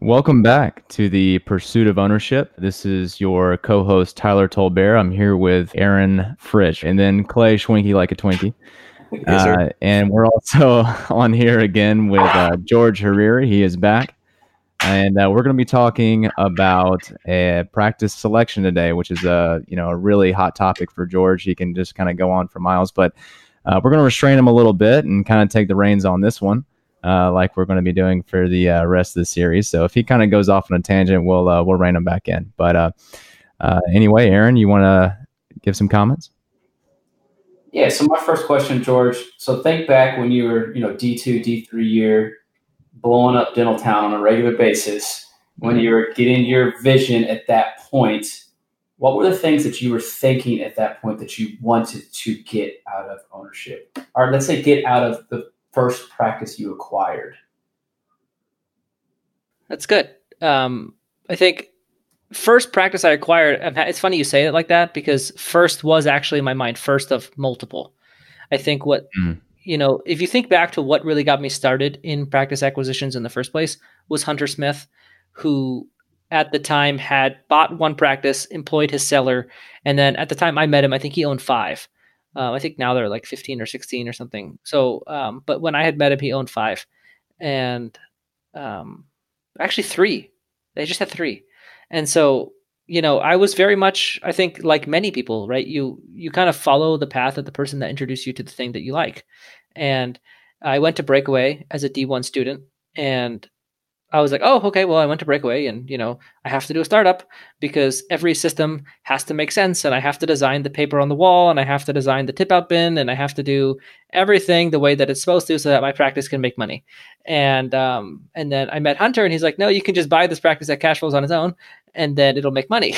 Welcome back to the Pursuit of Ownership. This is your co-host Tyler Tolbear. I'm here with Aaron Fritsch and then Clay Schwinky like a Twinkie. Yes, sir. And we're also on here again with George Hariri. He is back. And we're going to be talking about practice selection today, which is a really hot topic for George. He can just kind of go on for miles, but we're going to restrain him a little bit and kind of take the reins on this one, like we're going to be doing for the rest of the series. So if he kind of goes off on a tangent, we'll rein him back in. But anyway, Aaron, you want to give some comments? Yeah. So my first question, George. So think back when you were, D2, D3 year, blowing up Dental Town on a regular basis. When you were getting your vision at that point, what were the things that you were thinking at that point that you wanted to get out of ownership, or let's say get out of the first practice you acquired? That's good. I think first practice I acquired, it's funny you say it like that because first was actually in my mind first of multiple. I think if you think back to what really got me started in practice acquisitions in the first place was Hunter Smith, who at the time had bought one practice, employed his seller, and then at the time I met him, I think he owned five. I think now they're like 15 or 16 or something. So, but when I had met him, he owned five. And actually three. They just had three. And so, I was very much, I think, like many people, right? You kind of follow the path of the person that introduced you to the thing that you like. And I went to Breakaway as a D1 student, and I was like, oh, okay, well, I went to Breakaway and, I have to do a startup because every system has to make sense, and I have to design the paper on the wall, and I have to design the tip out bin, and I have to do everything the way that it's supposed to so that my practice can make money. And then I met Hunter, and he's like, no, you can just buy this practice that cash flows on its own, and then it'll make money.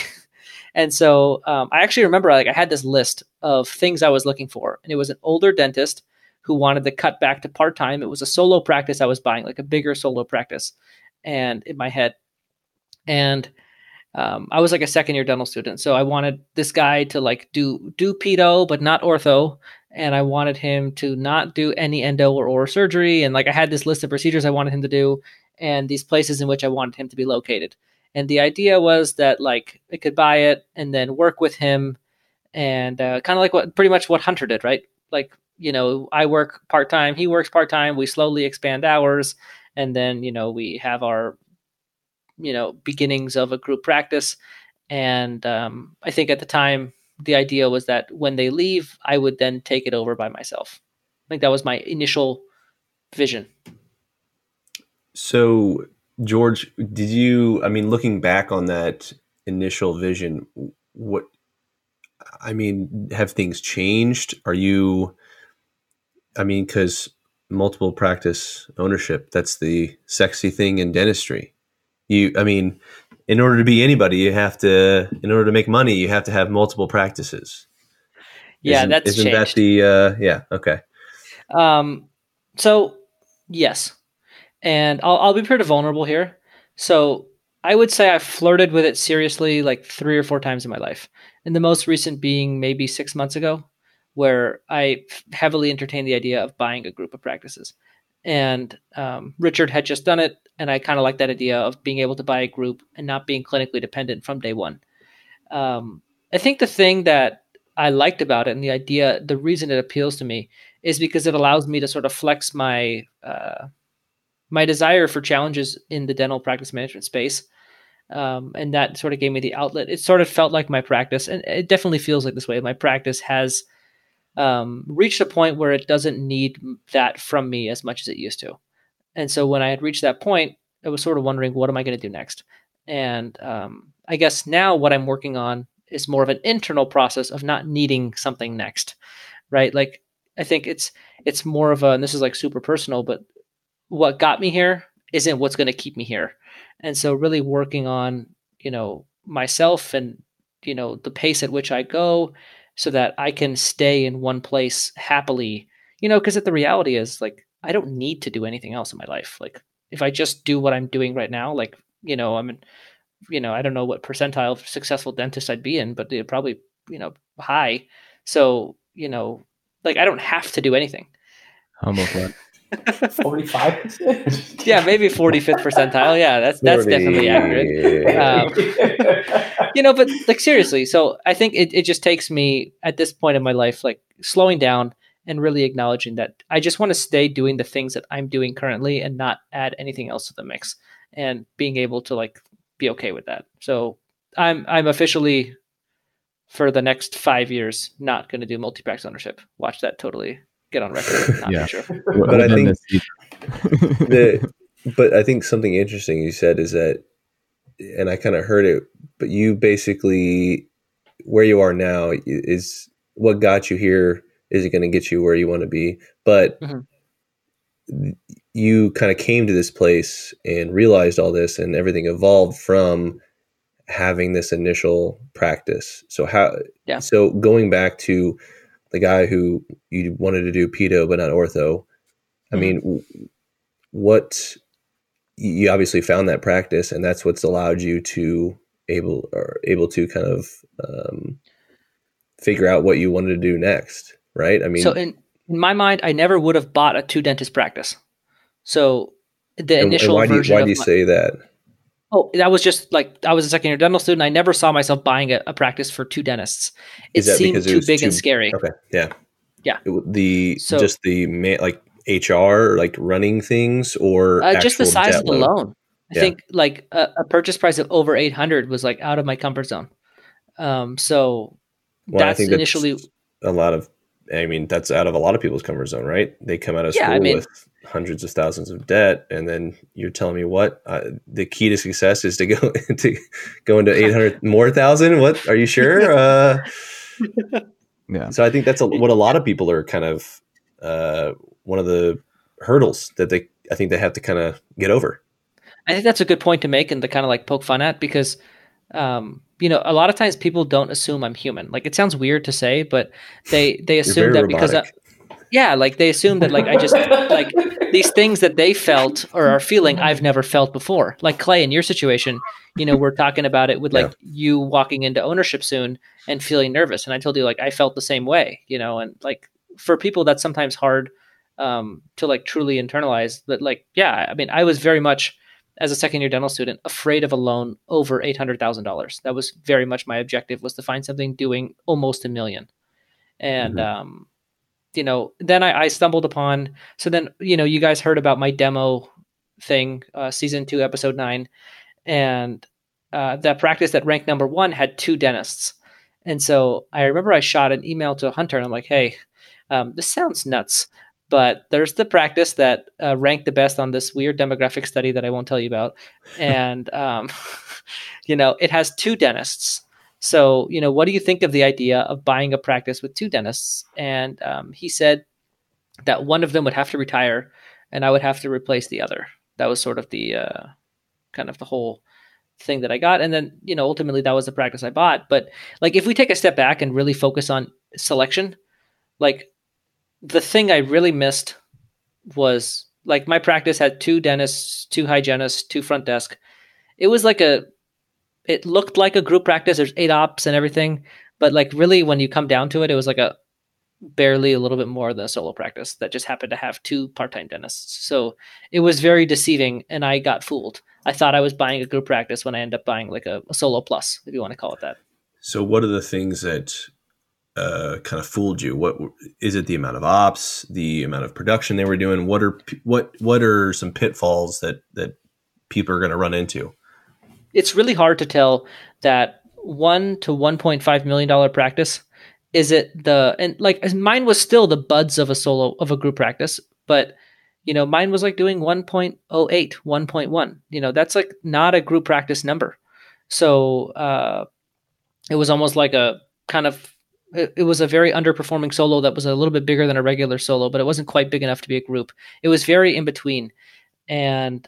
And so I actually remember I had this list of things I was looking for, and it was an older dentist who wanted to cut back to part-time. It was a solo practice I was buying, like a bigger solo practice, and in my head. And I was like a second-year dental student, so I wanted this guy to like do pedo but not ortho, and I wanted him to not do any endo or oral surgery. And like I had this list of procedures I wanted him to do, and these places in which I wanted him to be located. And the idea was that like I could buy it and then work with him, and kind of like pretty much what Hunter did, right? Like I work part time, he works part time. We slowly expand hours, and then we have our beginnings of a group practice. And I think at the time the idea was that when they leave, I would then take it over by myself. I think that was my initial vision. So George, looking back on that initial vision, have things changed? Because multiple practice ownership, that's the sexy thing in dentistry. In order to be anybody, in order to make money, you have to have multiple practices. Yeah, isn't changed. that yeah, okay. So yes. And I'll be pretty vulnerable here. So I would say I flirted with it seriously like 3 or 4 times in my life. And the most recent being maybe 6 months ago, where I heavily entertained the idea of buying a group of practices. And Richard had just done it, and I kind of like that idea of being able to buy a group and not being clinically dependent from day one. I think the thing that I liked about it and the reason it appeals to me is because it allows me to sort of flex my desire for challenges in the dental practice management space. And that sort of gave me the outlet. It sort of felt like my practice, and it definitely feels like this way. My practice has reached a point where it doesn't need that from me as much as it used to. And so when I had reached that point, I was sort of wondering, what am I going to do next? And I guess now what I'm working on is more of an internal process of not needing something next, right? Like I think it's more of and this is like super personal, but what got me here isn't what's going to keep me here. And so really working on, myself and, the pace at which I go so that I can stay in one place happily, because the reality is like, I don't need to do anything else in my life. Like if I just do what I'm doing right now, like, I'm in, I don't know what percentile of successful dentist I'd be in, but probably, high. So, like I don't have to do anything. Humble flag. 45%. Yeah, maybe 45th percentile. Yeah, that's definitely accurate. But like seriously, so I think it just takes me at this point in my life, like slowing down and really acknowledging that I just want to stay doing the things that I'm doing currently and not add anything else to the mix, and being able to like be okay with that. So I'm officially, for the next 5 years, not going to do multi-practice ownership. Watch that totally get on record. Not Yeah. be true. But I Within think but I think something interesting you said is that, and I kind of heard it, but you basically, where you are now is what got you here isn't going to get you where you want to be. But you kind of came to this place and realized all this, and everything evolved from having this initial practice. So so going back to the guy who you wanted to do pedo but not ortho, I mean, what you obviously found that practice, and that's what's allowed you to able to kind of figure out what you wanted to do next, right? I mean, so in my mind, I never would have bought a 2-dentist practice. So the initial why version do you say that? Oh, that was just like, I was a second-year dental student. I never saw myself buying a practice for 2 dentists. It seemed too big and scary. Okay, yeah. Yeah. Just the like HR, like running things, or just the size of the loan. I think like a purchase price of over 800 was like out of my comfort zone. So that's initially a lot of. I mean, that's out of a lot of people's comfort zone, right? They come out of school with hundreds of thousands of debt, and then you're telling me what the key to success is to go into 800 more thousand. What, are you sure? Yeah. So I think that's what a lot of people are kind of one of the hurdles that I think they have to kind of get over. I think that's a good point to make and to kind of like poke fun at, because a lot of times people don't assume I'm human. Like, it sounds weird to say, but they assume that robotic. Because like they assume that like I just like these things that they felt or are feeling I've never felt before. Like Clay, in your situation, we're talking about it with like you walking into ownership soon and feeling nervous. And I told you, like, I felt the same way, and like for people that's sometimes hard to like truly internalize that. Like, yeah, I mean, I was very much, as a second-year dental student, afraid of a loan over $800,000. That was very much my objective, was to find something doing almost $1 million. And, then I stumbled upon, so then, you guys heard about my demo thing, season 2, episode 9. And that practice that ranked number 1 had 2 dentists. And so I remember I shot an email to Hunter and I'm like, hey, this sounds nuts, but there's the practice that ranked the best on this weird demographic study that I won't tell you about. And, it has 2 dentists. So, what do you think of the idea of buying a practice with 2 dentists? And he said that one of them would have to retire and I would have to replace the other. That was sort of the kind of the whole thing that I got. And then, ultimately that was the practice I bought. But like, if we take a step back and really focus on selection, like, the thing I really missed was, like, my practice had 2 dentists, 2 hygienists, 2 front desk. It was like it looked like a group practice. There's 8 ops and everything. But like, really, when you come down to it, it was like barely a little bit more than a solo practice that just happened to have 2 part-time dentists. So it was very deceiving and I got fooled. I thought I was buying a group practice when I ended up buying like a solo plus, if you want to call it that. So what are the things that kind of fooled you? What is it? The amount of ops, the amount of production they were doing? What are some pitfalls that people are going to run into? It's really hard to tell that $1 to $1.5 million practice. Is it and like mine was still the buds of a group practice, but mine was like doing 1.08, 1.1. That's like not a group practice number. So it was almost like a kind of, it was a very underperforming solo that was a little bit bigger than a regular solo, but it wasn't quite big enough to be a group. It was very in between. And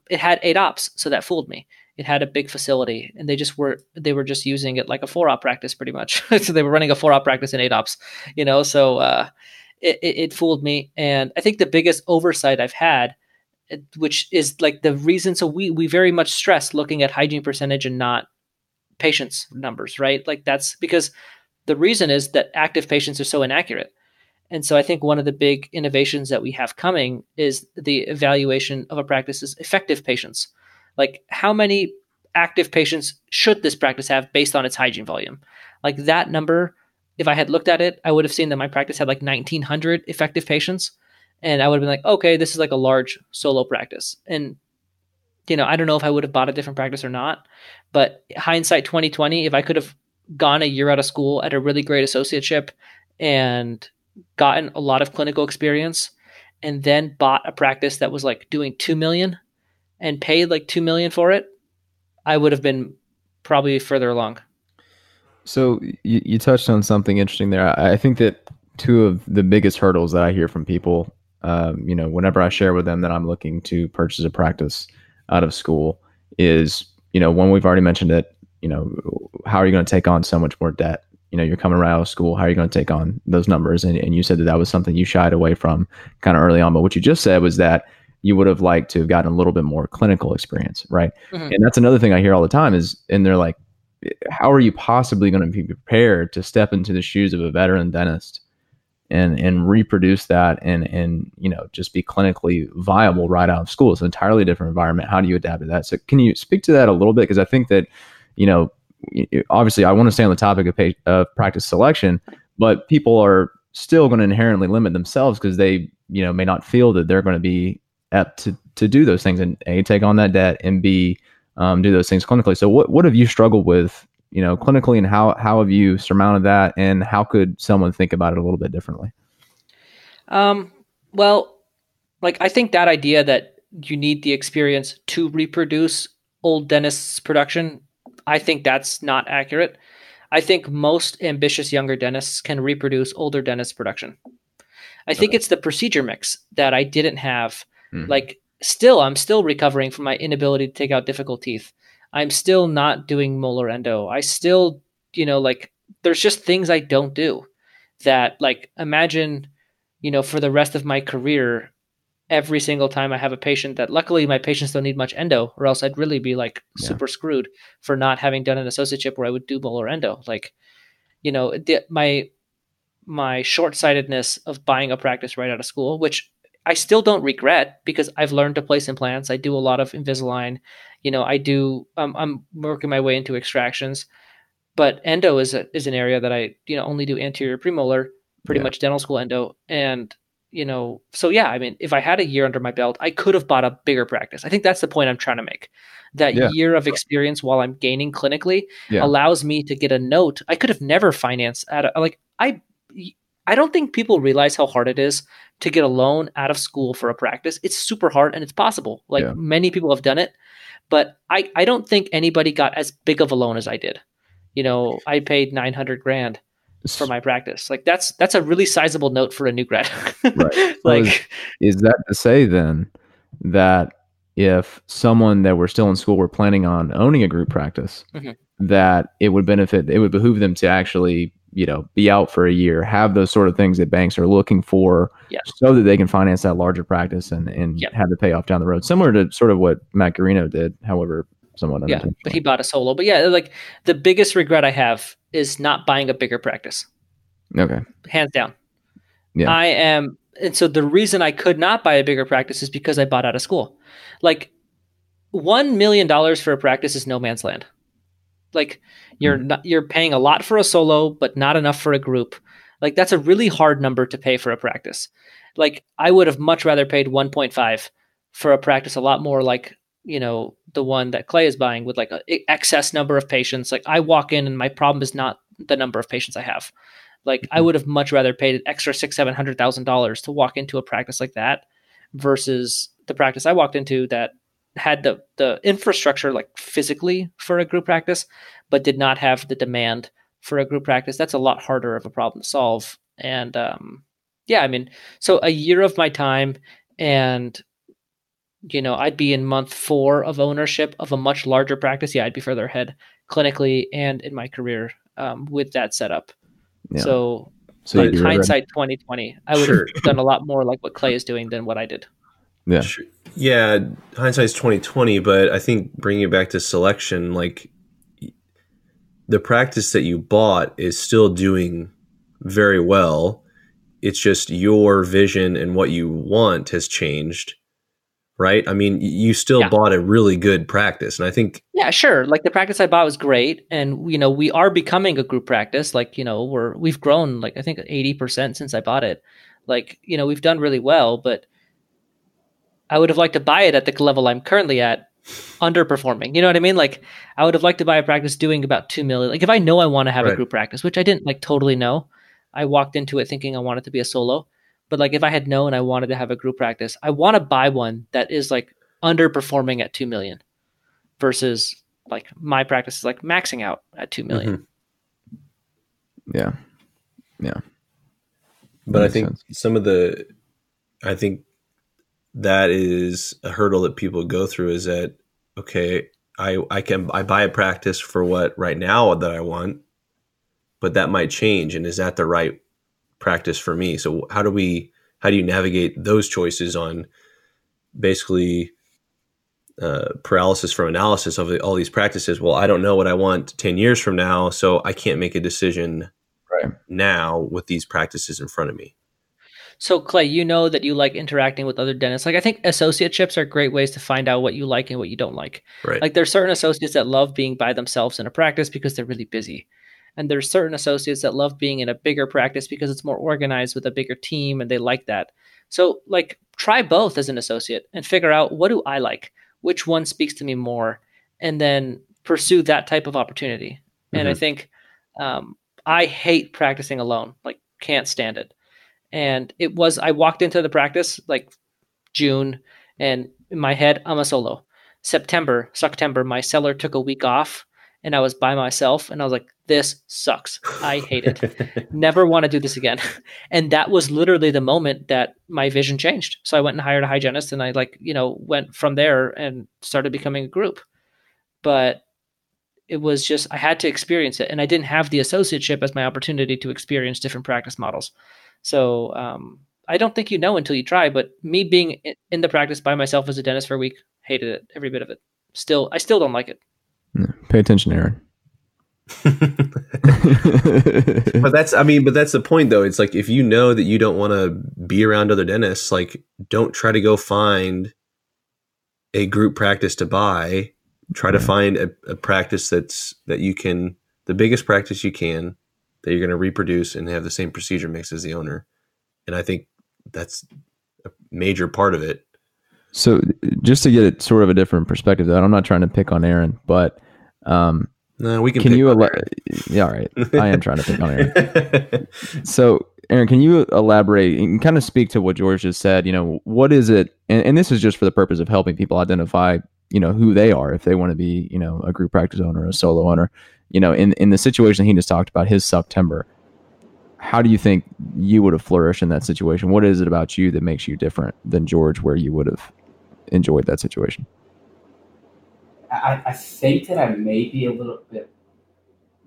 it had 8 ops, so that fooled me. It had a big facility, and they were just using it like a 4-op practice pretty much. So they were running a 4-op practice and 8 ops, so it fooled me. And I think the biggest oversight I've had, which is like the reason, so we very much stress looking at hygiene percentage and not patients numbers, right? Like, that's because the reason is that active patients are so inaccurate. And so I think one of the big innovations that we have coming is the evaluation of a practice's effective patients. Like, how many active patients should this practice have based on its hygiene volume? Like, that number, if I had looked at it, I would have seen that my practice had like 1,900 effective patients. And I would have been like, okay, this is like a large solo practice. And, I don't know if I would have bought a different practice or not, but hindsight 2020, if I could have gone a year out of school at a really great associateship and gotten a lot of clinical experience and then bought a practice that was like doing 2 million and paid like 2 million for it, I would have been probably further along. So you touched on something interesting there. I think that two of the biggest hurdles that I hear from people, whenever I share with them that I'm looking to purchase a practice out of school is, one, we've already mentioned it, how are you going to take on so much more debt? You're coming right out of school. How are you going to take on those numbers? And you said that was something you shied away from kind of early on. But what you just said was that you would have liked to have gotten a little bit more clinical experience, right? Mm-hmm. And that's another thing I hear all the time and they're like, how are you possibly going to be prepared to step into the shoes of a veteran dentist and reproduce that and just be clinically viable right out of school? It's an entirely different environment. How do you adapt to that? So can you speak to that a little bit? Because I think that, obviously I want to stay on the topic of practice selection, but people are still going to inherently limit themselves because they, may not feel that they're going to be apt to do those things and A, take on that debt, and B, do those things clinically. So what have you struggled with, clinically, and how have you surmounted that, and how could someone think about it a little bit differently? Well, like, I think that idea that you need the experience to reproduce old dentists' production, I think that's not accurate. I think most ambitious younger dentists can reproduce older dentists' production. I think it's the procedure mix that I didn't have. Mm-hmm. Like, I'm still recovering from my inability to take out difficult teeth. I'm still not doing molar endo. I still, there's just things I don't do that, like, imagine, for the rest of my career, every single time I have a patient that, luckily my patients don't need much endo, or else I'd really be like super screwed for not having done an associateship where I would do molar endo. Like, my short-sightedness of buying a practice right out of school, which I still don't regret because I've learned to place implants. I do a lot of Invisalign. I'm working my way into extractions, but endo is an area that I, only do anterior premolar, pretty much dental school endo. And, so yeah, I mean, if I had a year under my belt, I could have bought a bigger practice. I think that's the point I'm trying to make. That year of experience while I'm gaining clinically allows me to get a note. I could have never financed I don't think people realize how hard it is to get a loan out of school for a practice. It's super hard and it's possible. Like, many people have done it, but I don't think anybody got as big of a loan as I did. I paid $900,000 for my practice. Like, that's a really sizable note for a new grad. Right. Like, is that to say then that if someone that were still in school were planning on owning a group practice, mm-hmm. that it would behoove them to actually, be out for a year, have those sort of things that banks are looking for so that they can finance that larger practice and have the payoff down the road, similar to sort of what Matt Garino did, however, somewhat unintentionally. But he bought a solo. But like, the biggest regret I have is not buying a bigger practice. Okay. Hands down. Yeah. And so the reason I could not buy a bigger practice is because I bought out of school. Like, $1 million for a practice is no man's land. Like, you're paying a lot for a solo, but not enough for a group. Like, that's a really hard number to pay for a practice. Like, I would have much rather paid 1.5 for a practice, a lot more like, the one that Clay is buying with like an excess number of patients. Like, I walk in and my problem is not the number of patients I have. Like, I would have much rather paid an extra $600,000-$700,000 to walk into a practice like that versus the practice I walked into that had the infrastructure, like, physically for a group practice, but did not have the demand for a group practice. That's a lot harder of a problem to solve. And I mean, so a year of my time, and I'd be in month 4 of ownership of a much larger practice. Yeah, I'd be further ahead clinically and in my career with that setup. Yeah. So like, hindsight 2020, I would have done a lot more like what Clay is doing than what I did. Yeah. Sure. Yeah. Hindsight's 2020, but I think bringing it back to selection, like, the practice that you bought is still doing very well. it's just your vision and what you want has changed, right? I mean, you still bought a really good practice, and I think sure. Like the practice I bought was great, and we are becoming a group practice. Like we've grown like I think 80% since I bought it. Like we've done really well, but I would have liked to buy it at the level I'm currently at, underperforming. You know what I mean? Like I would have liked to buy a practice doing about 2 million. Like if I know I want to have a group practice, which I didn't like totally know, I walked into it thinking I wanted to be a solo. But like if I had known I wanted to have a group practice, I want to buy one that is like underperforming at 2 million versus like my practice is like maxing out at 2 million. Yeah. Yeah. But I think I think that is a hurdle that people go through is that, okay, I buy a practice for what right now that I want, but that might change. And is that the right practice for me? So how do you navigate those choices on basically paralysis from analysis of all these practices? Well, I don't know what I want 10 years from now, so I can't make a decision now with these practices in front of me. So Clay, that you like interacting with other dentists. Like I think associateships are great ways to find out what you like and what you don't like. Right. Like there's certain associates that love being by themselves in a practice because they're really busy. And there's certain associates that love being in a bigger practice because it's more organized with a bigger team and they like that. So like try both as an associate and figure out what do I like? Which one speaks to me more? And then pursue that type of opportunity. And I think I hate practicing alone, like can't stand it. And I walked into the practice like June and in my head, I'm a solo. September, my seller took a week off and I was by myself and I was like, this sucks. I hate it. Never want to do this again. And that was literally the moment that my vision changed. So I went and hired a hygienist and I went from there and started becoming a group. But it was just, I had to experience it. And I didn't have the associateship as my opportunity to experience different practice models. So I don't think until you try, but me being in the practice by myself as a dentist for a week, hated it, every bit of it. I still don't like it. Pay attention, Aaron. But that's the point though. It's like, if you know that you don't want to be around other dentists, like don't try to go find a group practice to buy. Try to find a practice that you can, the biggest practice you can, that you're going to reproduce and have the same procedure mix as the owner. And I think that's a major part of it. So just to get it sort of a different perspective, though, I'm not trying to pick on Aaron, but no, we can. Can you? Yeah, all right. I am trying to pick on Aaron. So, Aaron, can you elaborate and kind of speak to what George just said? What is it? And this is just for the purpose of helping people identify, who they are if they want to be, a group practice owner, a solo owner. In the situation he just talked about, his September, how do you think you would have flourished in that situation? What is it about you that makes you different than George, where you would have enjoyed that situation? I think that I may be a little bit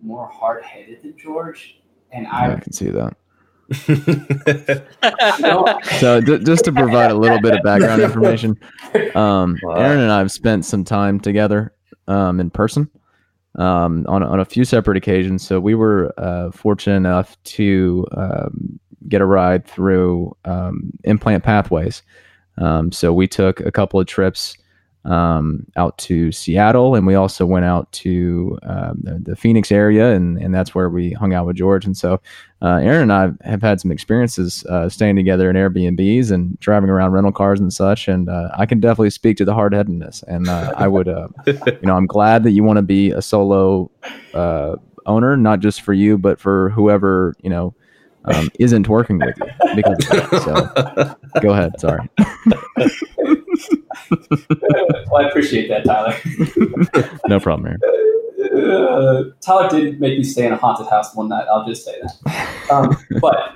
more hard-headed than George, and I can see that. So just to provide a little bit of background information, Aaron and I have spent some time together in person on a few separate occasions. So we were fortunate enough to get a ride through Implant Pathways. So we took a couple of trips out to Seattle, and we also went out to the Phoenix area, and that's where we hung out with George. And so Aaron and I have had some experiences staying together in Airbnbs and driving around rental cars and such, and I can definitely speak to the hard-headedness. And I would, I'm glad that you want to be a solo owner, not just for you, but for whoever, isn't working with you because of that. So go ahead. Sorry. Well, I appreciate that, Tyler. No problem, Aaron. Tyler did make me stay in a haunted house one night. I'll just say that. But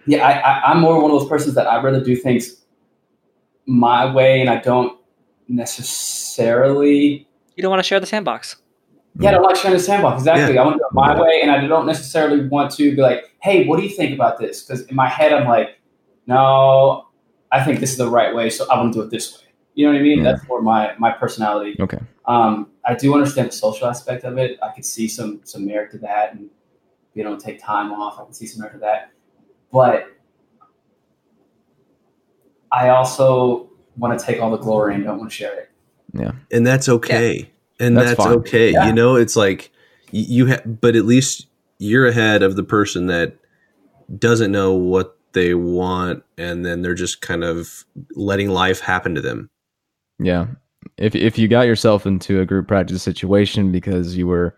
yeah, I'm more one of those persons that I'd rather do things my way, and I don't necessarily. You don't want to share the sandbox. Yeah, I don't like sharing the sandbox. Exactly. Yeah. I want to do it my way, and I don't necessarily want to be like, hey, what do you think about this? Because in my head, I'm like, no, I think this is the right way, so I want to do it this way. You know what I mean? Yeah. That's more my personality. Okay. I do understand the social aspect of it. I could see some merit to that, and take time off. I can see some merit to that. But I also want to take all the glory and don't want to share it. Yeah. And that's okay. Yeah. And that's fine. okay. Yeah. You know, it's like but at least you're ahead of the person that doesn't know what they want, and then they're just kind of letting life happen to them. Yeah. If you got yourself into a group practice situation because you were,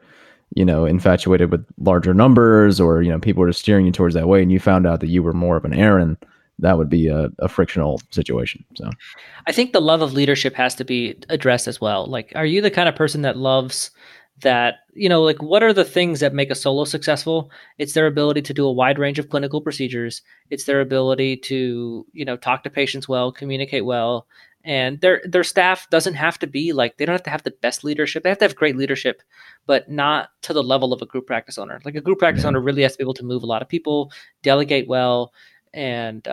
infatuated with larger numbers, or, people were steering you towards that way, and you found out that you were more of an Aaron, that would be a frictional situation. So I think the love of leadership has to be addressed as well. Like, are you the kind of person that loves that, like, what are the things that make a solo successful? It's their ability to do a wide range of clinical procedures. It's their ability to, talk to patients well, communicate well. And their staff doesn't have to be like, they don't have to have the best leadership. They have to have great leadership, but not to the level of a group practice owner. Like, a group practice owner really has to be able to move a lot of people, delegate well, and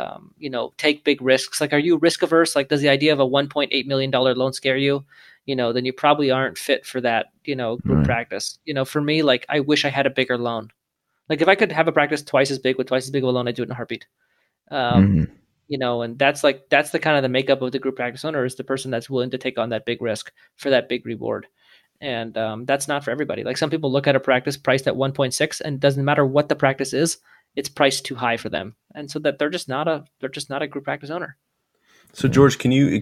take big risks. Like, are you risk averse? Like, does the idea of a $1.8 million loan scare you? Then you probably aren't fit for that, group practice. For me, like, I wish I had a bigger loan. Like, if I could have a practice twice as big with twice as big of a loan, I'd do it in a heartbeat. And that's the kind of the makeup of the group practice owner, is the person that's willing to take on that big risk for that big reward. And that's not for everybody. Like, some people look at a practice priced at 1.6, and it doesn't matter what the practice is, it's priced too high for them. And so that they're just not a group practice owner. So George, can you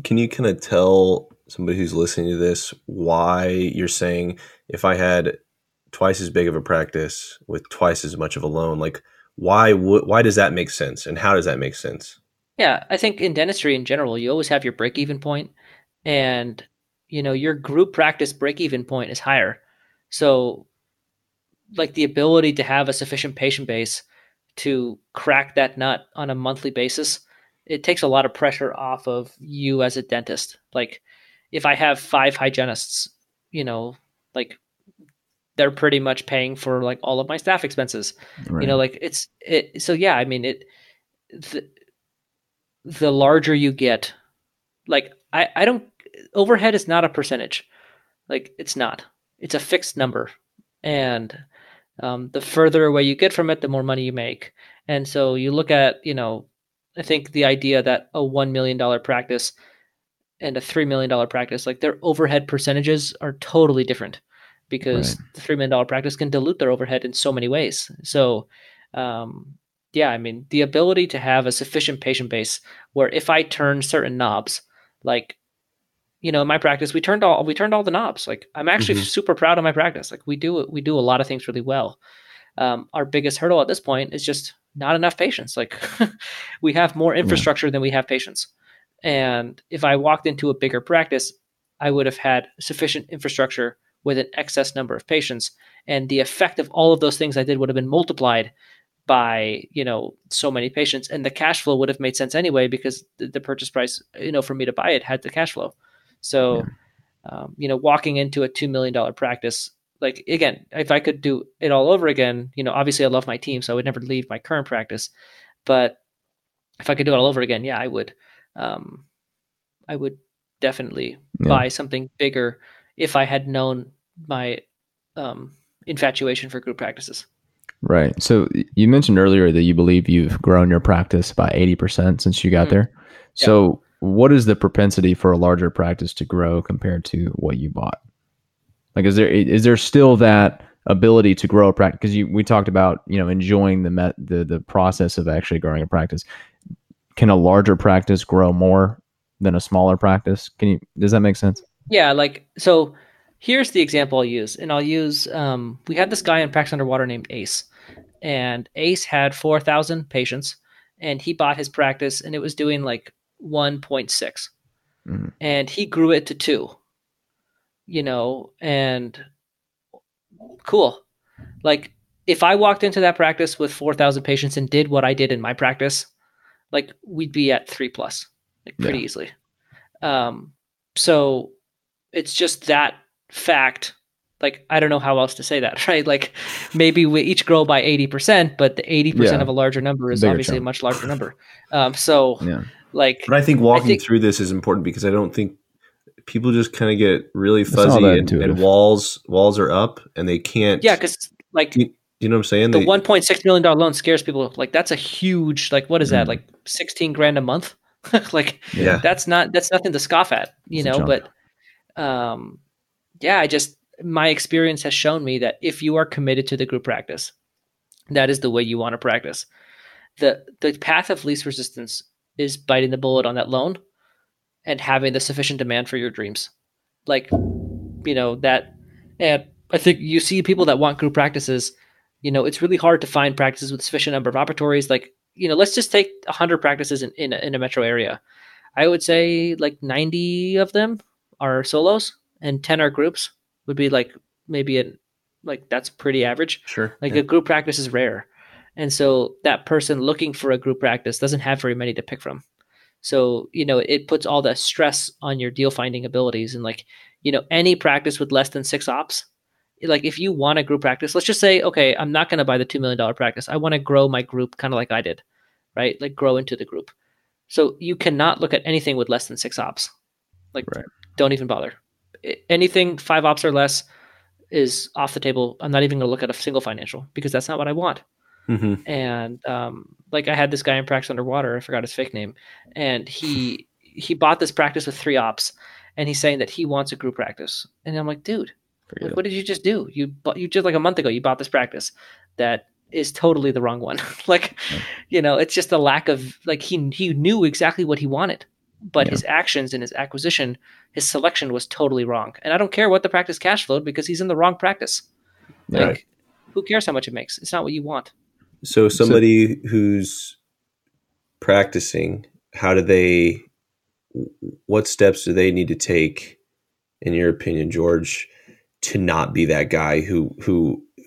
kind of tell somebody who's listening to this why you're saying, if I had twice as big of a practice with twice as much of a loan, like why does that make sense, and how does that make sense? Yeah, I think in dentistry in general, you always have your break-even point, and your group practice break-even point is higher. So, like, the ability to have a sufficient patient base to crack that nut on a monthly basis, it takes a lot of pressure off of you as a dentist. Like, if I have 5 hygienists, like, they're pretty much paying for like all of my staff expenses. Right. Like, so yeah, I mean, the larger you get, like, I don't, overhead is not a percentage. Like, it's not, it's a fixed number. And the further away you get from it, the more money you make. And so you look at, I think the idea that a $1 million practice and a $3 million practice, like, their overhead percentages are totally different, because the $3 million practice can dilute their overhead in so many ways. So, yeah, I mean, the ability to have a sufficient patient base where if I turn certain knobs, like, in my practice, we turned all the knobs. Like, I'm actually super proud of my practice. Like, we do a lot of things really well. Our biggest hurdle at this point is just not enough patients. Like, we have more infrastructure than we have patients. And if I walked into a bigger practice, I would have had sufficient infrastructure with an excess number of patients. And the effect of all of those things I did would have been multiplied by, so many patients. And the cash flow would have made sense anyway, because the purchase price, for me to buy it had the cash flow. So, walking into a $2 million practice, like, again, if I could do it all over again, obviously I love my team, so I would never leave my current practice. But if I could do it all over again, yeah, I would definitely buy something bigger if I had known my infatuation for group practices. Right. So you mentioned earlier that you believe you've grown your practice by 80% since you got there. So what is the propensity for a larger practice to grow compared to what you bought? Like, is there still that ability to grow a practice? Because we talked about, enjoying the process of actually growing a practice. Can a larger practice grow more than a smaller practice? Does that make sense? Yeah. Like, so here's the example I'll use. And I'll use, we had this guy in Practice Underwater named Ace. And Ace had 4,000 patients, and he bought his practice, and it was doing like 1.6. And he grew it to 2, and cool. Like, if I walked into that practice with 4,000 patients and did what I did in my practice, like, we'd be at 3+, like, pretty easily. So it's just that fact. Like, I don't know how else to say that, right? Like, maybe we each grow by 80%, but the 80% of a larger number is obviously a much larger number. Like, but I think walking through this is important, because I don't think people just kind of get really fuzzy and walls are up and they can't. Yeah. Cause, like, you know what I'm saying? The $1.6 million loan scares people. Like, that's a huge, like, what is that? Like $16,000 a month? Like Yeah. that's nothing to scoff at, you know, but yeah, my experience has shown me that if you are committed to the group practice, that is the way you want to practice. The path of least resistance is biting the bullet on that loan and having the sufficient demand for your dreams. Like, you know, that, and I think you see people that want group practices, you know, it's really hard to find practices with sufficient number of operatories. Like, you know, let's just take 100 practices in a metro area. I would say like 90 of them are solos and 10 are groups. Would be like maybe like that's pretty average. Sure. Like a group practice is rare. And so that person looking for a group practice doesn't have very many to pick from. So, you know, it puts all the stress on your deal finding abilities. And like, you know, any practice with less than 6 ops, like if you want a group practice, let's just say, okay, I'm not going to buy the $2 million practice. I want to grow my group kind of like I did, right? Like grow into the group. So you cannot look at anything with less than 6 ops. Like, don't even bother. Anything 5 ops or less is off the table. I'm not even going to look at a single financial because that's not what I want. Mm-hmm. And like I had this guy in Practice Underwater, I forgot his fake name, and he bought this practice with 3 ops, and he's saying that he wants a group practice. And I'm like, dude, like, what did you just do? You just like a month ago, you bought this practice that is totally the wrong one. Like, you know, it's just a lack of like he knew exactly what he wanted, but his actions and his acquisition, his selection was totally wrong. And I don't care what the practice cash flowed because he's in the wrong practice. Like, who cares how much it makes? It's not what you want. So somebody who's practicing, what steps do they need to take, in your opinion, George, to not be that guy who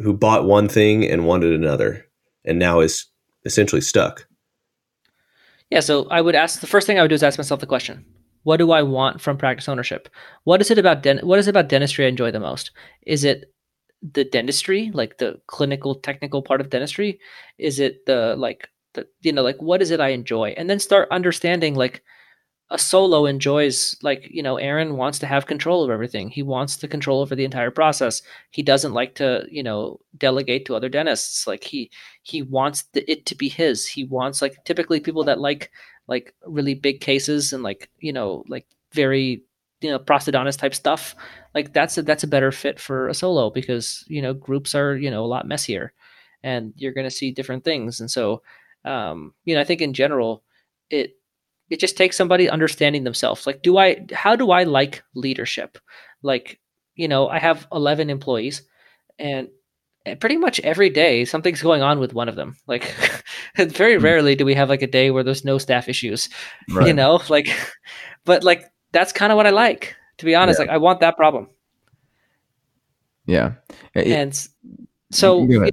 bought one thing and wanted another and now is essentially stuck? Yeah, so the first thing I would do is ask myself the question: what do I want from practice ownership? What is it about dentistry I enjoy the most? Is it the dentistry, like the clinical technical part of dentistry? Is it what is it I enjoy? And then start understanding, like, a solo enjoys, like, you know, Aaron wants to have control over everything. He wants to control over the entire process. He doesn't like to, you know, delegate to other dentists. Like he wants it to be his. He wants, like, typically people that like really big cases and like, you know, like very, you know, prosthodontist type stuff. Like that's a better fit for a solo because, you know, groups are, you know, a lot messier and you're going to see different things. And so, you know, I think in general, it just takes somebody understanding themselves. Like, how do I like leadership? Like, you know, I have 11 employees and pretty much every day something's going on with one of them. Like very rarely do we have like a day where there's no staff issues, you know, like, but like, that's kind of what I like, to be honest. Like I want that problem. Yeah. And so you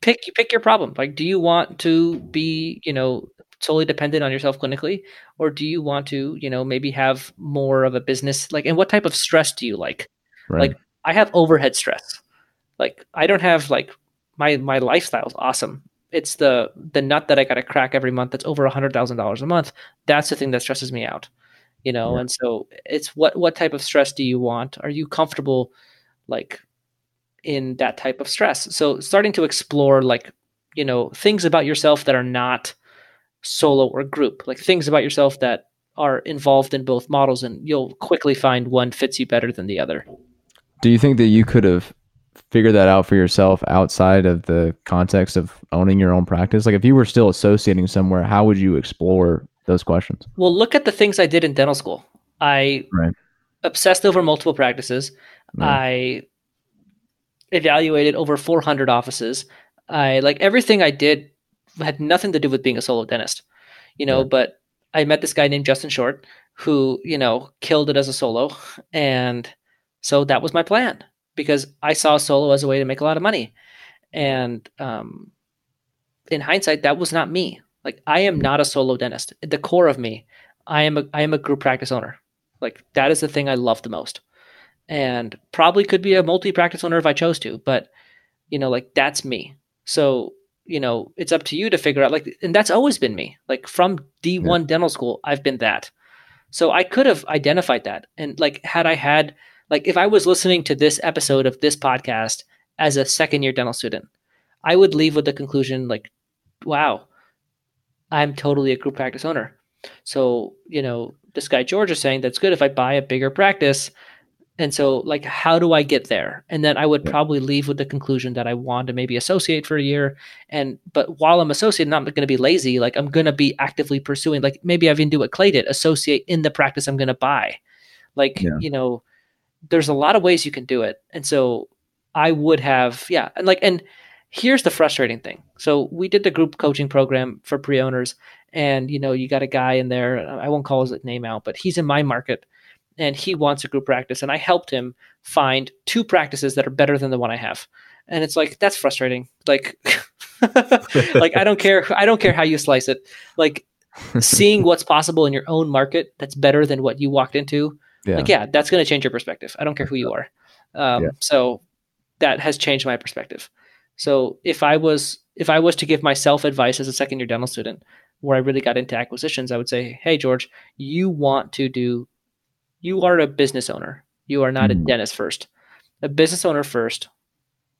pick your problem. Like, do you want to be, you know, solely dependent on yourself clinically, or do you want to, you know, maybe have more of a business? Like, and what type of stress do you like? Like, I have overhead stress. Like, I don't have, like, my lifestyle's awesome. It's the nut that I got to crack every month that's over $100,000 a month. That's the thing that stresses me out, you know? And so it's what type of stress do you want? Are you comfortable, like, in that type of stress? So starting to explore, like, you know, things about yourself that are not solo or group, like things about yourself that are involved in both models, and you'll quickly find one fits you better than the other. Do you think that you could have figured that out for yourself outside of the context of owning your own practice? Like if you were still associating somewhere, how would you explore those questions? Well, look at the things I did in dental school. I obsessed over multiple practices. I evaluated over 400 offices. I, like, everything I did had nothing to do with being a solo dentist, you know, but I met this guy named Justin Short who, you know, killed it as a solo. And so that was my plan because I saw solo as a way to make a lot of money. And in hindsight, that was not me. Like, I am not a solo dentist. At the core of me, I am a group practice owner. Like, that is the thing I love the most. And probably could be a multi-practice owner if I chose to, but, you know, like, that's me. So, you know, it's up to you to figure out, like, and that's always been me. Like, from D1 dental school, I've been that. So I could have identified that. And, like, had I had, like, if I was listening to this episode of this podcast as a second-year dental student, I would leave with the conclusion, like, wow, I'm totally a group practice owner. So, this guy George is saying that's good if I buy a bigger practice. And so, like, how do I get there? And then I would probably leave with the conclusion that I want to maybe associate for a year. But while I'm associating, I'm not going to be lazy. Like, I'm going to be actively pursuing, like, maybe I even do what Clay did, associate in the practice I'm going to buy. Like, there's a lot of ways you can do it. And so I would have, and here's the frustrating thing. So we did the group coaching program for pre-owners, and, you got a guy in there, I won't call his name out, but he's in my market and he wants a group practice. And I helped him find 2 practices that are better than the one I have. And it's like, that's frustrating. Like, like, I don't care how you slice it. Like, seeing what's possible in your own market that's better than what you walked into. That's going to change your perspective. I don't care who you are. So that has changed my perspective. So if I was to give myself advice as a second year dental student, where I really got into acquisitions, I would say, hey, George, you are a business owner. You are not a dentist first. A business owner first,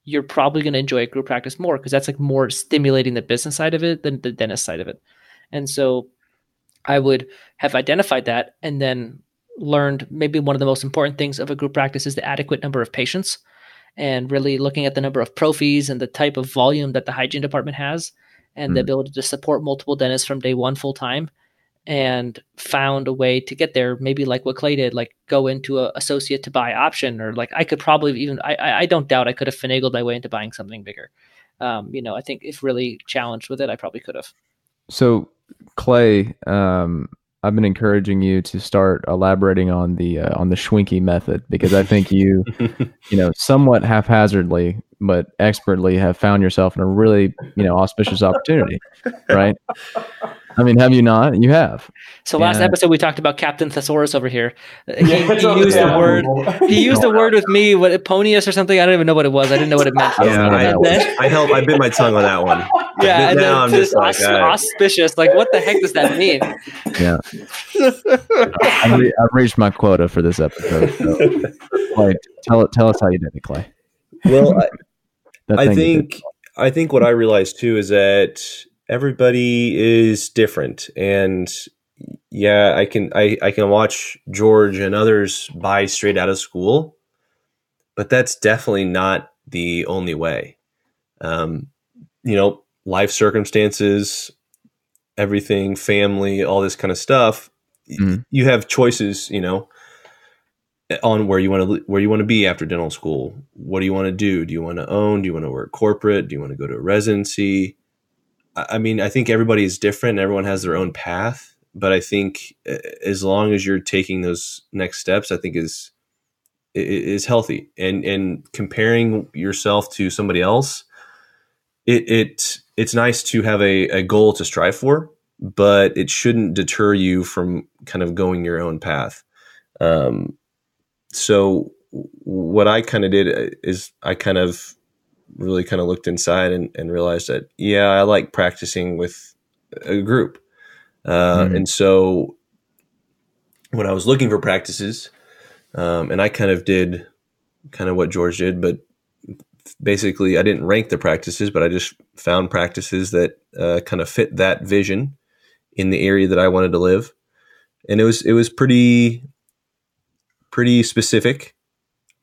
you're probably going to enjoy a group practice more because that's like more stimulating the business side of it than the dentist side of it. And so I would have identified that and then learned maybe one of the most important things of a group practice is the adequate number of patients, and really looking at the number of profis and the type of volume that the hygiene department has and the ability to support multiple dentists from day one full time, and found a way to get there. Maybe like what Clay did, like go into a associate to buy option, or like I could probably even, I don't doubt I could have finagled my way into buying something bigger. I think if really challenged with it, I probably could have. So Clay, I've been encouraging you to start elaborating on the Schwinky method, because I think you, somewhat haphazardly but expertly have found yourself in a really, auspicious opportunity, right? I mean, have you not? You have. So last episode we talked about Captain Thesaurus over here. He used the word. He used the word with me. What, Ponius or something? I don't even know what it was. I didn't know what it meant. I bit my tongue on that one. Yeah, and now I'm just like auspicious. Like, what the heck does that mean? Yeah, I've reached my quota for this episode. So, Clay, tell us how you did it, Clay. Well, I think what I realized too is that everybody is different, and I can watch George and others buy straight out of school, but that's definitely not the only way. Life circumstances, everything, family, all this kind of stuff. You have choices, on where you want to be after dental school. What do you want to do? Do you want to own? Do you want to work corporate? Do you want to go to a residency? I mean, I think everybody is different. Everyone has their own path, but I think as long as you're taking those next steps, I think is healthy. And comparing yourself to somebody else, it's nice to have a goal to strive for, but it shouldn't deter you from kind of going your own path. So what I kind of did is I kind of really kind of looked inside and realized that, I like practicing with a group. And so when I was looking for practices, and I kind of did kind of what George did, but basically I didn't rank the practices, but I just found practices that kind of fit that vision in the area that I wanted to live. And it was pretty specific.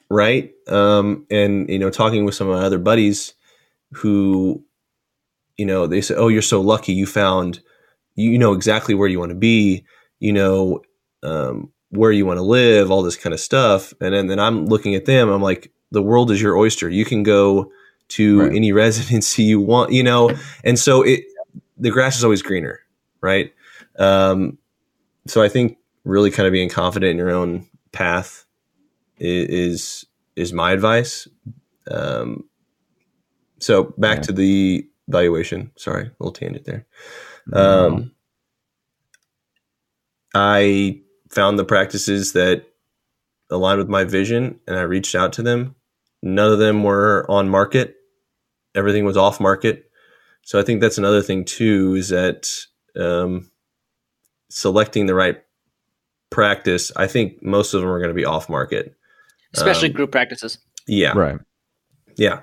Right. And, talking with some of my other buddies who, they say, oh, you're so lucky you found, exactly where you want to be, where you want to live, all this kind of stuff. And then I'm looking at them, I'm like, the world is your oyster. You can go to any residency you want, and so the grass is always greener. Right. So I think really kind of being confident in your own path is my advice. So back to the valuation. Sorry, a little tangent there. I found the practices that aligned with my vision, and I reached out to them. None of them were on market. Everything was off market. So I think that's another thing too, is that selecting the right practice. I think most of them are going to be off market. Especially group practices. Yeah. Right. Yeah.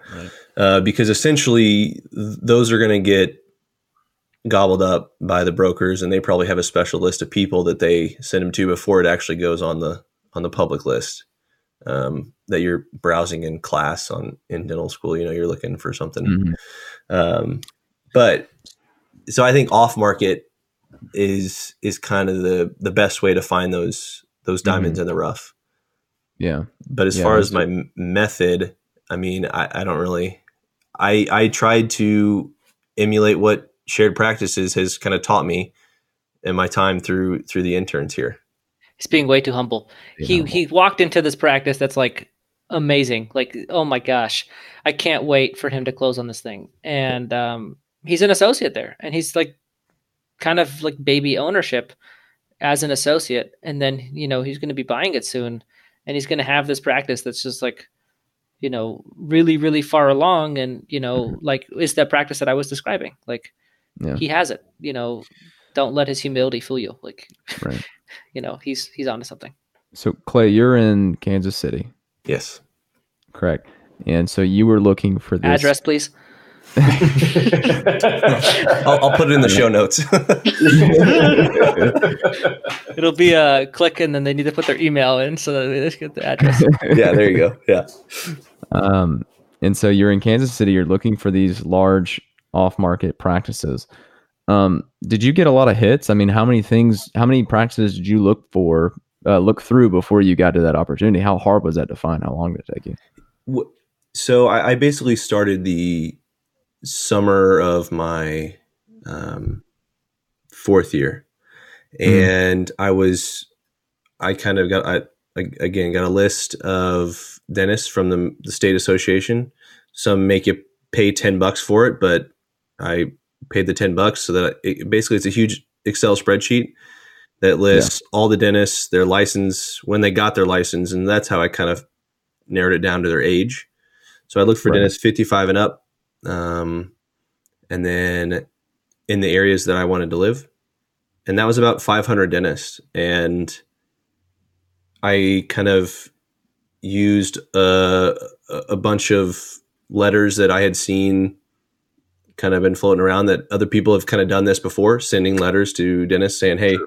Right. Because essentially those are going to get gobbled up by the brokers, and they probably have a special list of people that they send them to before it actually goes on the public list, that you're browsing in class in dental school. You're looking for something. But so I think off market is kind of the best way to find those diamonds in the rough. Yeah. But as far as my method, I mean, I don't really, I tried to emulate what shared practices has kind of taught me in my time through the interns here. He's being way too humble. He walked into this practice that's like amazing. Like, oh my gosh, I can't wait for him to close on this thing. And he's an associate there, and he's like kind of like baby ownership as an associate. And then, he's going to be buying it soon, and he's going to have this practice that's just like, really, really far along. And, like, it's that practice that I was describing. Like, he has it, don't let his humility fool you. Like, right. He's onto something. So Clay, you're in Kansas City. Yes. Correct. And so you were looking for this address, please. I'll put it in the show notes. It'll be a click, and then they need to put their email in so that they just get the address. Yeah, there you go. Yeah. And so you're in Kansas City. You're looking for these large off-market practices. Did you get a lot of hits? I mean, how many practices did you look through before you got to that opportunity? How hard was that to find? How long did it take you? So I basically started the summer of my fourth year, and I kind of got a list of dentists from the state association. Some make you pay $10 for it, but I paid the $10 so that it's a huge Excel spreadsheet that lists all the dentists, their license, when they got their license, and that's how I kind of narrowed it down to their age. So I looked for dentists 55 and up, and then in the areas that I wanted to live, and that was about 500 dentists. And I kind of used a bunch of letters that I had seen kind of been floating around, that other people have kind of done this before, sending letters to dentists saying, hey,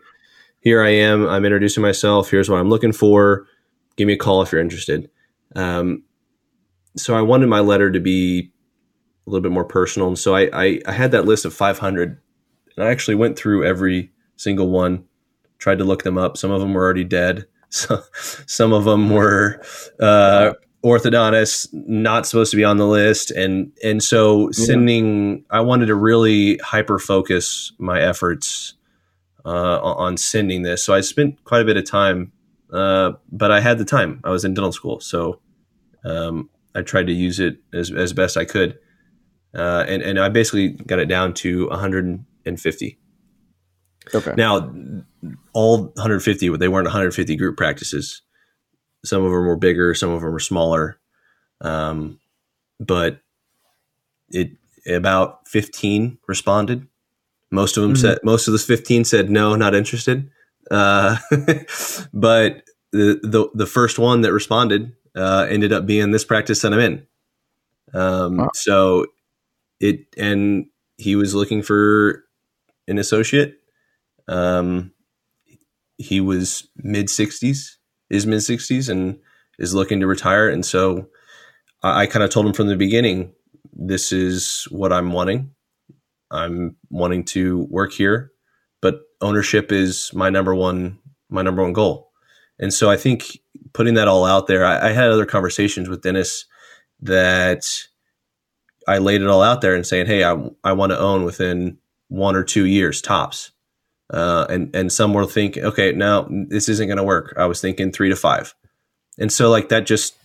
here I am. I'm introducing myself. Here's what I'm looking for. Give me a call if you're interested. So I wanted my letter to be a little bit more personal. And so I had that list of 500, and I actually went through every single one, tried to look them up. Some of them were already dead. So, some of them were orthodontists not supposed to be on the list. And so I wanted to really hyper focus my efforts on sending this. So I spent quite a bit of time, but I had the time. I was in dental school. So I tried to use it as best I could. And I basically got it down to 150. Okay. Now, all 150, they weren't 150 group practices. Some of them were bigger, some of them were smaller. But about 15 responded. Most of them most of those 15 said, no, not interested. But the first one that responded ended up being this practice that I'm in. So and he was looking for an associate. He was mid 60s, and is looking to retire. And so I kind of told him from the beginning, this is what I'm wanting. I'm wanting to work here, but ownership is my number one goal. And so I think putting that all out there, I had other conversations with dentists that I laid it all out there and saying, hey, I want to own within 1 or 2 years tops. And some will think, okay, no, this isn't going to work. I was thinking 3 to 5. And so like that just,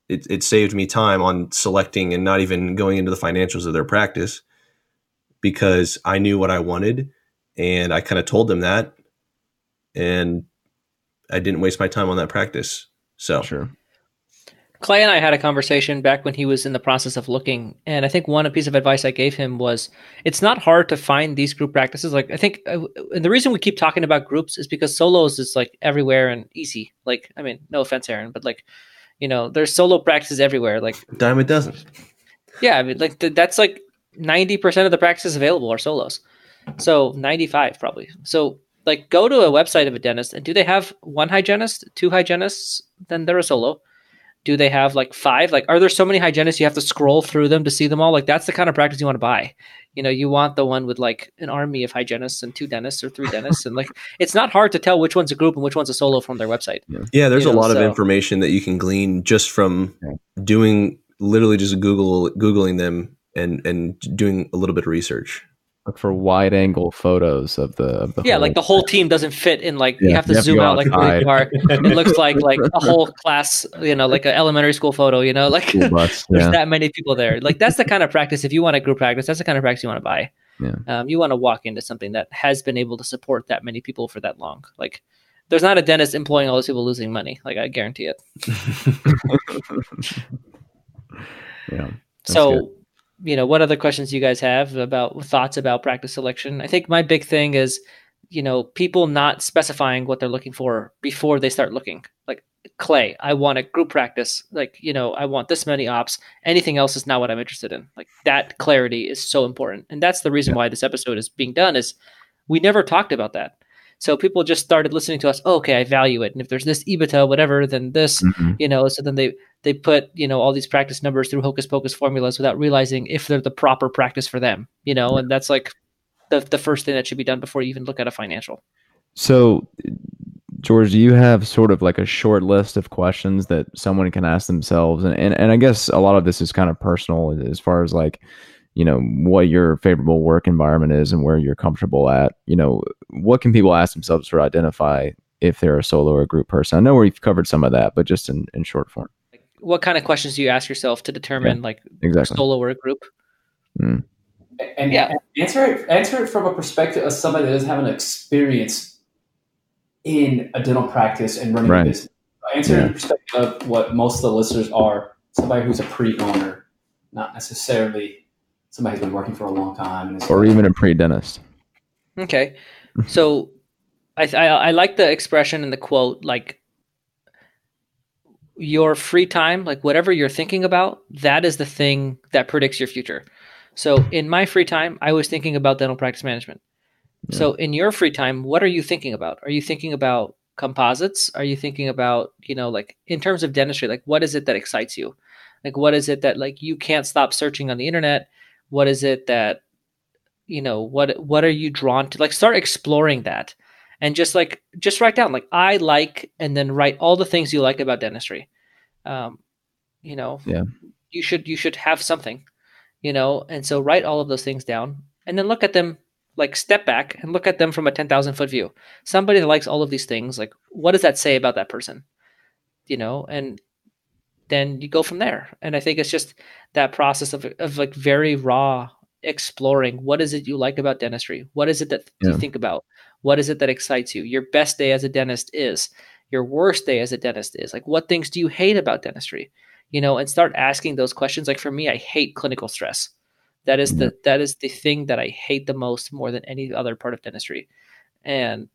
it saved me time on selecting and not even going into the financials of their practice, because I knew what I wanted and I kind of told them that, and I didn't waste my time on that practice. So sure. Clay and I had a conversation back when he was in the process of looking. And I think one piece of advice I gave him was, it's not hard to find these group practices. Like, I think, and the reason we keep talking about groups is because solos is like everywhere and easy. Like, I mean, no offense, Aaron, but like, there's solo practices everywhere. Like dime a dozen. Yeah. I mean, like that's like 90% of the practices available are solos. So 95 probably. So like go to a website of a dentist and do they have one hygienist, two hygienists? Then they're a solo. Do they have like five? Like, are there so many hygienists you have to scroll through them to see them all? Like, that's the kind of practice you want to buy. You want the one with like an army of hygienists and two dentists or three dentists. And like, it's not hard to tell which one's a group and which one's a solo from their website. Yeah, there's a lot of information that you can glean just from doing literally just Googling them and doing a little bit of research. Look for wide angle photos of the yeah, like the whole team doesn't fit in like you have to zoom out like really far. It looks like a whole class, like an elementary school photo, like there's that many people there. Like that's the kind of practice, if you want a group practice, that's the kind of practice you want to buy. Yeah. You want to walk into something that has been able to support that many people for that long. Like there's not a dentist employing all those people losing money. Like I guarantee it. Yeah. So good. What other questions do you guys have about thoughts about practice selection? I think my big thing is, people not specifying what they're looking for before they start looking. Like Clay, I want a group practice. Like, I want this many ops. Anything else is not what I'm interested in. Like that clarity is so important. And that's the reason why this episode is being done is we never talked about that. So people just started listening to us. Oh, okay, I value it. And if there's this EBITDA, whatever, then this, so then they put, all these practice numbers through hocus pocus formulas without realizing if they're the proper practice for them, and that's like the first thing that should be done before you even look at a financial. So, George, do you have sort of like a short list of questions that someone can ask themselves? And I guess a lot of this is kind of personal as far as like, what your favorable work environment is and where you're comfortable at. What can people ask themselves to identify if they're a solo or a group person? I know we've covered some of that, but just in short form. What kind of questions do you ask yourself to determine exactly solo or a group? And answer it from a perspective of somebody that doesn't have an experience in a dental practice and running a business. Answer it in the perspective of what most of the listeners are, somebody who's a pre-owner, not necessarily somebody who's been working for a long time. Or even a pre-dentist. Okay. So I like the expression in the quote, like your free time, like whatever you're thinking about, that is the thing that predicts your future. So in my free time, I was thinking about dental practice management. Yeah. So in your free time, what are you thinking about? Are you thinking about composites? Are you thinking about, like in terms of dentistry, like what is it that excites you? Like what is it that like you can't stop searching on the internet? What is it that, what are you drawn to? Like start exploring that and just write down, like I like, and then write all the things you like about dentistry. You should have something, and so write all of those things down and then look at them, like step back and look at them from a 10,000 foot view. Somebody that likes all of these things, like what does that say about that person? And then you go from there. And I think it's just that process of like very raw exploring. What is it you like about dentistry? What is it that you think about? What is it that excites you? Your best day as a dentist is, your worst day as a dentist is. Like what things do you hate about dentistry? And start asking those questions. Like for me, I hate clinical stress. That is the thing that I hate the most, more than any other part of dentistry. And,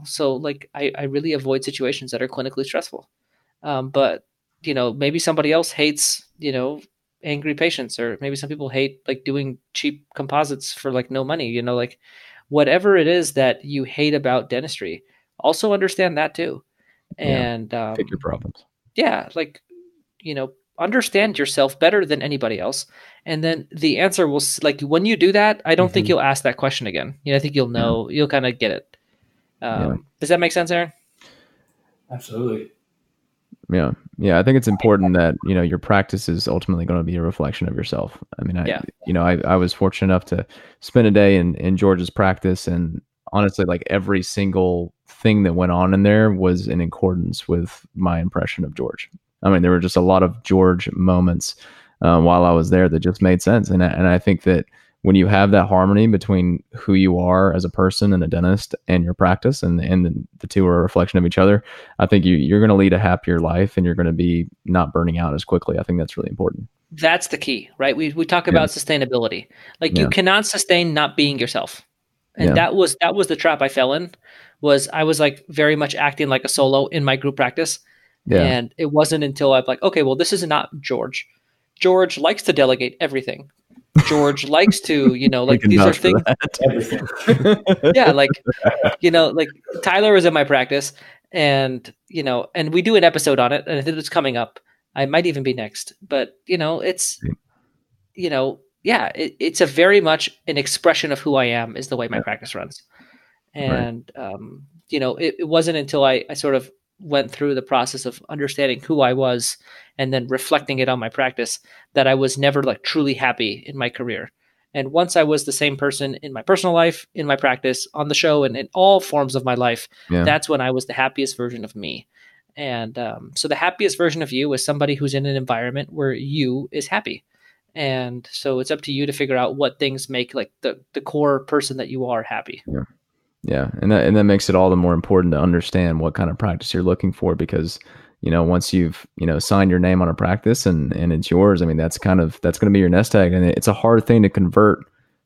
so like I really avoid situations that are clinically stressful. But maybe somebody else hates, angry patients, or maybe some people hate like doing cheap composites for like no money, like whatever it is that you hate about dentistry, also understand that too. And pick your problems. Yeah. Like, understand yourself better than anybody else. And then the answer will, like, when you do that, I don't think you'll ask that question again. I think you'll know, you'll kind of get it. Does that make sense, Aaron? Absolutely. Yeah. I think it's important that, your practice is ultimately going to be a reflection of yourself. I mean, I was fortunate enough to spend a day in George's practice, and honestly, like every single thing that went on in there was in accordance with my impression of George. I mean, there were just a lot of George moments while I was there that just made sense. And I think that when you have that harmony between who you are as a person and a dentist and your practice, and the two are a reflection of each other, I think you're going to lead a happier life, and you're going to be not burning out as quickly. I think that's really important. That's the key, right? We talk about sustainability. Like you cannot sustain not being yourself. And that was the trap I fell in. Was I was like very much acting like a solo in my group practice. Yeah. And it wasn't until I'm like, okay, well, this is not George. George likes to delegate everything. George likes to, like can these are vouch for things. Everything. Yeah, like like Tyler was in my practice, and and we do an episode on it, and I think it's coming up. I might even be next, but it's yeah, it's a very much an expression of who I am is the way my practice runs. And it wasn't until I sort of went through the process of understanding who I was and then reflecting it on my practice that I was never like truly happy in my career. And once I was the same person in my personal life, in my practice, on the show, and in all forms of my life, that's when I was the happiest version of me. And so the happiest version of you is somebody who's in an environment where you is happy. And so it's up to you to figure out what things make like the core person that you are happy. Yeah. And that makes it all the more important to understand what kind of practice you're looking for, because, once you've, signed your name on a practice and it's yours, I mean, that's going to be your nest egg. And it's a hard thing to convert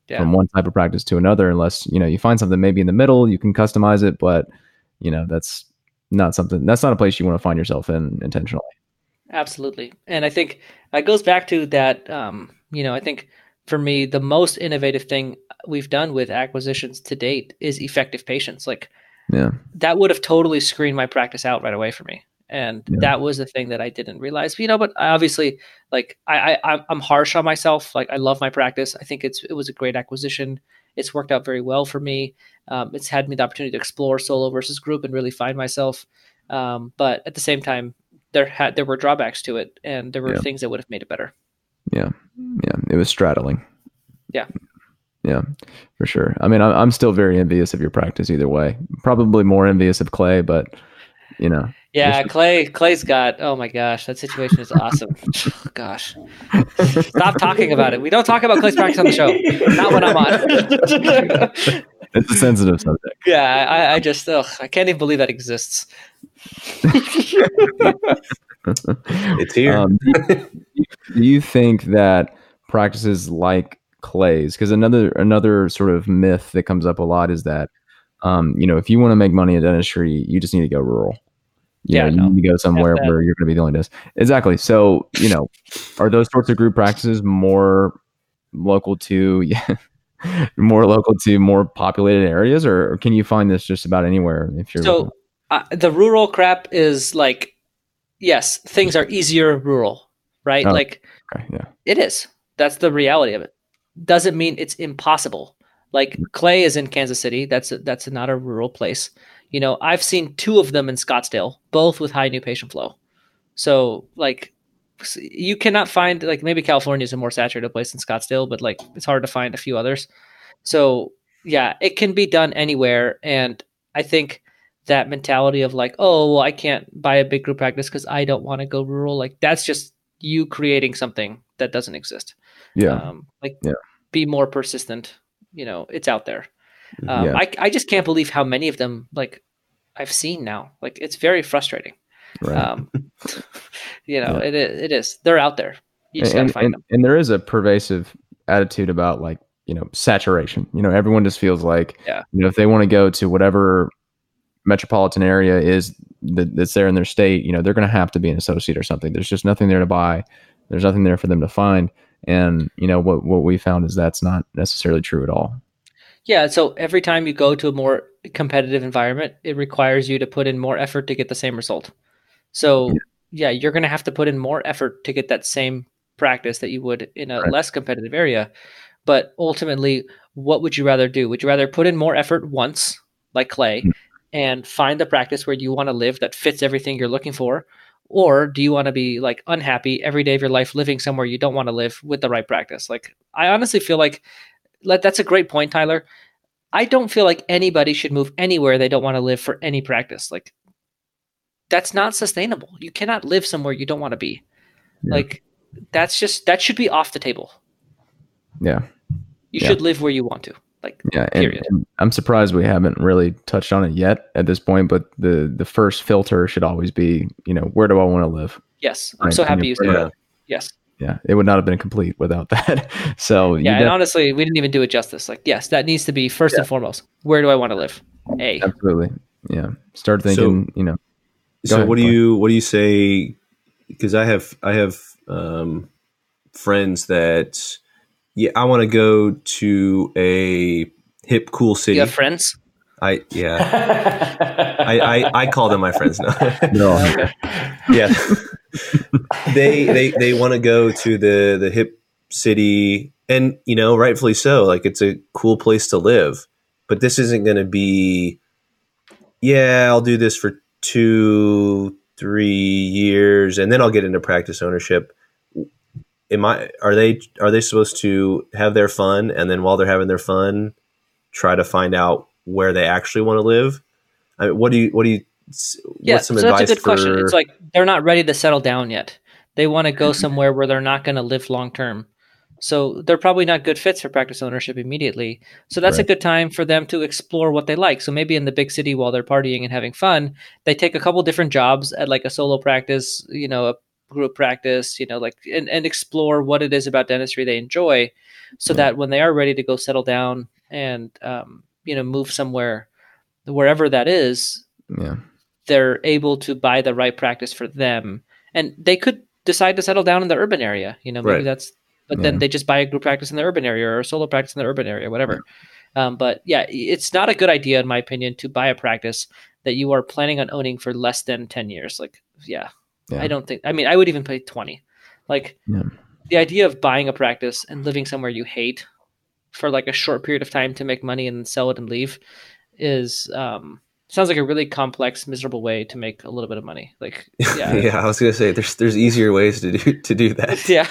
from one type of practice to another, unless, you find something maybe in the middle, you can customize it, but that's not a place you want to find yourself in intentionally. Absolutely. And I think it goes back to that, I think for me, the most innovative thing we've done with acquisitions to date is effective patients. Like that would have totally screened my practice out right away for me. And that was the thing that I didn't realize, but I obviously like I'm harsh on myself. Like I love my practice. I think it was a great acquisition. It's worked out very well for me. It's had me the opportunity to explore solo versus group and really find myself. But at the same time, there were drawbacks to it, and there were things that would have made it better. Yeah, it was straddling. Yeah, for sure. I mean, I'm still very envious of your practice either way. Probably more envious of Clay, but Yeah, Clay's got. Oh my gosh, that situation is awesome. Gosh, stop talking about it. We don't talk about Clay's practice on the show. Not when I'm on. It's a sensitive subject. Yeah, I just I can't even believe that exists. It's here. Do you think that practices like Clay's, because another sort of myth that comes up a lot is that if you want to make money in dentistry, you just need to go rural. You need to go somewhere where you're going to be the only dentist. Exactly. So are those sorts of group practices more local to more populated areas, or can you find this just about anywhere if you're the rural crap is like, yes, things are easier rural, right? It is. That's the reality of it. Doesn't mean it's impossible. Like Clay is in Kansas City. That's not a rural place. I've seen 2 of them in Scottsdale, both with high new patient flow. So like you cannot find, like, maybe California is a more saturated place than Scottsdale, but like it's hard to find a few others. So yeah, it can be done anywhere. And I think that mentality of like, oh, well, I can't buy a big group practice because I don't want to go rural. Like that's just you creating something that doesn't exist. Be more persistent. It's out there. I just can't believe how many of them like I've seen now. Like it's very frustrating. Right. It is. They're out there. You just gotta find them. And there is a pervasive attitude about like, saturation. Everyone just feels like, if they want to go to whatever metropolitan area is that's there in their state, they're going to have to be an associate or something. There's just nothing there to buy. There's nothing there for them to find. And what we found is that's not necessarily true at all. Yeah. So every time you go to a more competitive environment, it requires you to put in more effort to get the same result. So you're going to have to put in more effort to get that same practice that you would in a less competitive area. But ultimately, what would you rather do? Would you rather put in more effort once, like Clay, and find the practice where you want to live that fits everything you're looking for? Or do you want to be like unhappy every day of your life living somewhere you don't want to live with the right practice? Like, I honestly feel like that's a great point, Tyler. I don't feel like anybody should move anywhere they don't want to live for any practice. Like, that's not sustainable. You cannot live somewhere you don't want to be. Yeah. Like, that should be off the table. Yeah. You should live where you want to. Like, period. And I'm surprised we haven't really touched on it yet at this point, but the first filter should always be, where do I want to live? Yes. I'm so happy you said that. Yes. Yeah. It would not have been complete without that. So and honestly, we didn't even do it justice. Like, yes, that needs to be first and foremost. Where do I want to live? Absolutely. Yeah. Start thinking, So what do you say? Because I have friends that, Yeah, I want to go to a hip, cool city. You have friends? I call them my friends now. No. Okay. Yeah, they want to go to the hip city, and rightfully so. Like, it's a cool place to live, but this isn't going to be. Yeah, I'll do this for 2-3 years, and then I'll get into practice ownership. Are they supposed to have their fun, and then while they're having their fun, try to find out where they actually want to live? I mean, what do you what's some advice? That's a good question. It's like they're not ready to settle down yet. They want to go somewhere where they're not going to live long term. So they're probably not good fits for practice ownership immediately. So that's a good time for them to explore what they like. So maybe in the big city while they're partying and having fun, they take a couple different jobs at like a solo practice, a group practice, and explore what it is about dentistry they enjoy, so that when they are ready to go settle down and move somewhere, wherever that is, they're able to buy the right practice for them. And they could decide to settle down in the urban area, maybe that's, but then they just buy a group practice in the urban area or a solo practice in the urban area, whatever. But yeah, it's not a good idea, in my opinion, to buy a practice that you are planning on owning for less than 10 years. Like, I don't think, I would even pay 20. Like, the idea of buying a practice and living somewhere you hate for like a short period of time to make money and then sell it and leave is, sounds like a really complex, miserable way to make a little bit of money. Like, I was gonna say there's easier ways to do that. Yeah,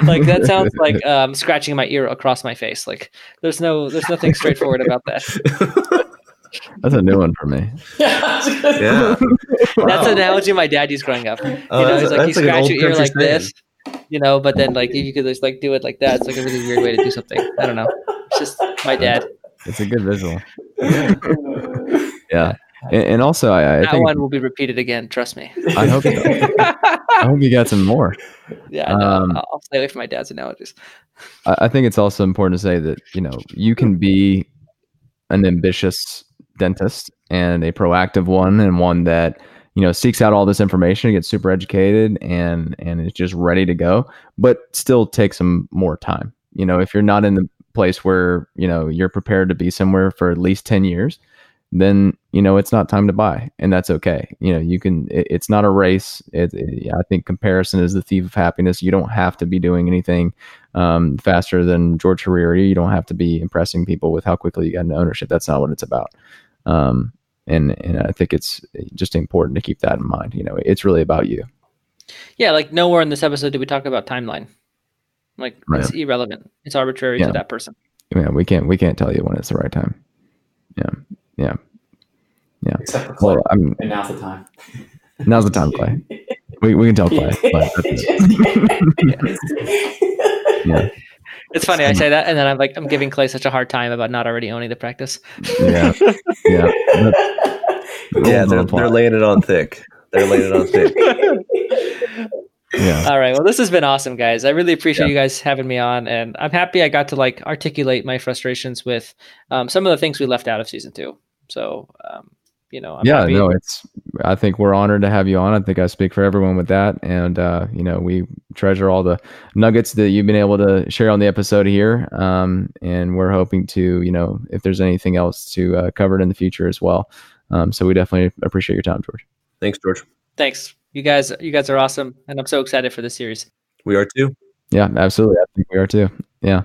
like that sounds like scratching my ear across my face. Like, there's nothing straightforward about that. That's a new one for me. Yeah, that's an analogy my dad used growing up. He's like, you scratch your ear like this, but then like if you could just like do it like that, it's like a really weird way to do something. I don't know. It's just my dad. It's a good visual. Yeah. And also, I that think one will be repeated again. Trust me. I hope you got some more. Yeah, I'll stay away from my dad's analogies. I think it's also important to say that you can be an ambitious dentist and a proactive one, and one that seeks out all this information, gets super educated, and is just ready to go, but still takes some more time. If you're not in the place where you're prepared to be somewhere for at least 10 years, then it's not time to buy, and that's okay. It's not a race. I think comparison is the thief of happiness. You don't have to be doing anything faster than George Hariri. You don't have to be impressing people with how quickly you got into ownership. That's not what it's about. And I think it's just important to keep that in mind. It's really about you. Yeah, like nowhere in this episode did we talk about timeline. Like, it's irrelevant. It's arbitrary to that person. Yeah, we can't tell you when it's the right time. Yeah. Except for Clay. And now's the time. Now's the time, Clay. We can tell Clay. But yeah. It's funny, I say that, and then I'm giving Clay such a hard time about not already owning the practice. Yeah. They're laying it on thick. Yeah. All right. Well, this has been awesome, guys. I really appreciate you guys having me on, and I'm happy I got to articulate my frustrations with some of the things we left out of season 2. So, I'm happy. No, I think we're honored to have you on. I think I speak for everyone with that. And, we treasure all the nuggets that you've been able to share on the episode here. And we're hoping to, if there's anything else to cover it in the future as well. So we definitely appreciate your time, George. Thanks, George. Thanks. You guys are awesome. And I'm so excited for this series. We are too. Yeah, absolutely. I think we are too. Yeah.